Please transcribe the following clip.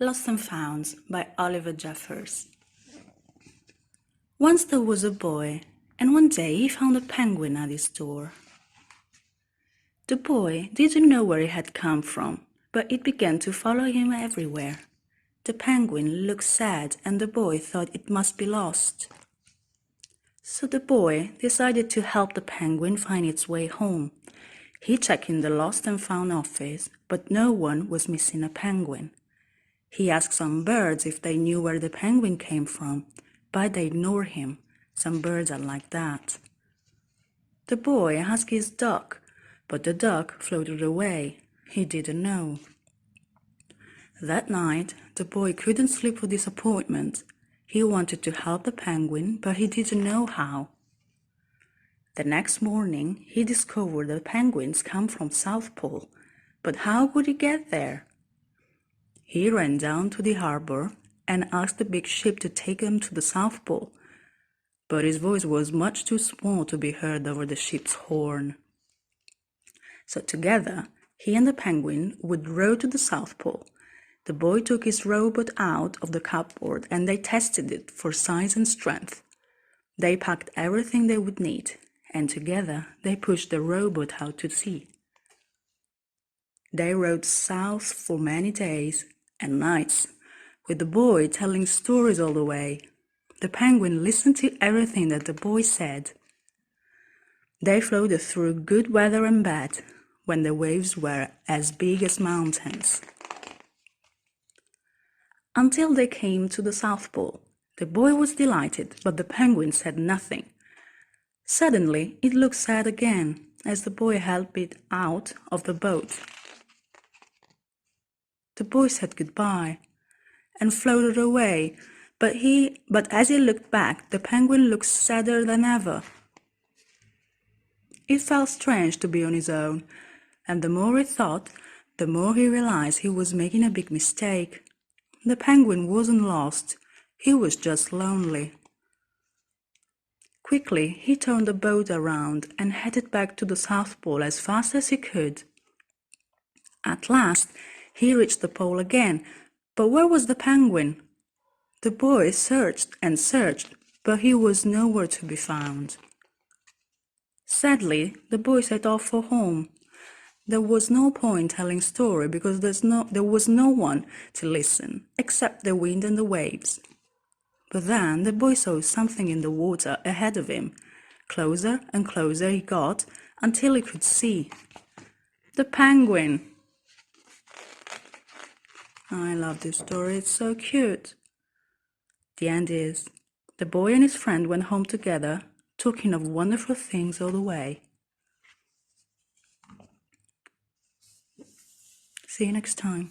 Lost and Found by Oliver Jeffers. Once there was a boy, and one day he found a penguin at his door. The boy didn't know where it had come from, but it began to follow him everywhere. The penguin looked sad, and the boy thought it must be lost. So the boy decided to help the penguin find its way home. He checked in the Lost and Found office, but no one was missing a penguin. He asked some birds if they knew where the penguin came from, but they ignored him. Some birds are like that. The boy asked his duck, but the duck floated away. He didn't know. That night, the boy couldn't sleep for disappointment. He wanted to help the penguin, but he didn't know how. The next morning, he discovered that penguins come from South Pole, but how could he get there? He ran down to the harbor and asked the big ship to take him to the South Pole, but his voice was much too small to be heard over the ship's horn. So together, he and the penguin would row to the South Pole. The boy took his rowboat out of the cupboard and they tested it for size and strength. They packed everything they would need, and together they pushed the rowboat out to sea. They rowed south for many days and nights, with the boy telling stories all the way. The penguin listened to everything that the boy said. They floated through good weather and bad, when the waves were as big as mountains. Until they came to the South Pole. The boy was delighted, but the penguin said nothing. Suddenly, it looked sad again, as the boy helped it out of the boat. The boy said goodbye and floated away, but as he looked back, the penguin looked sadder than ever. It felt strange to be on his own, and the more he thought, the more he realized he was making a big mistake. The penguin wasn't lost, he was just lonely. Quickly, he turned the boat around and headed back to the South Pole as fast as he could. At last, he reached the pole again, but where was the penguin? The boy searched and searched, but he was nowhere to be found. Sadly, the boy set off for home. There was no point telling story because there was no one to listen, except the wind and the waves. But then the boy saw something in the water ahead of him. Closer and closer he got until he could see. The penguin! I love this story, it's so cute. The end is, the boy and his friend went home together, talking of wonderful things all the way. See you next time.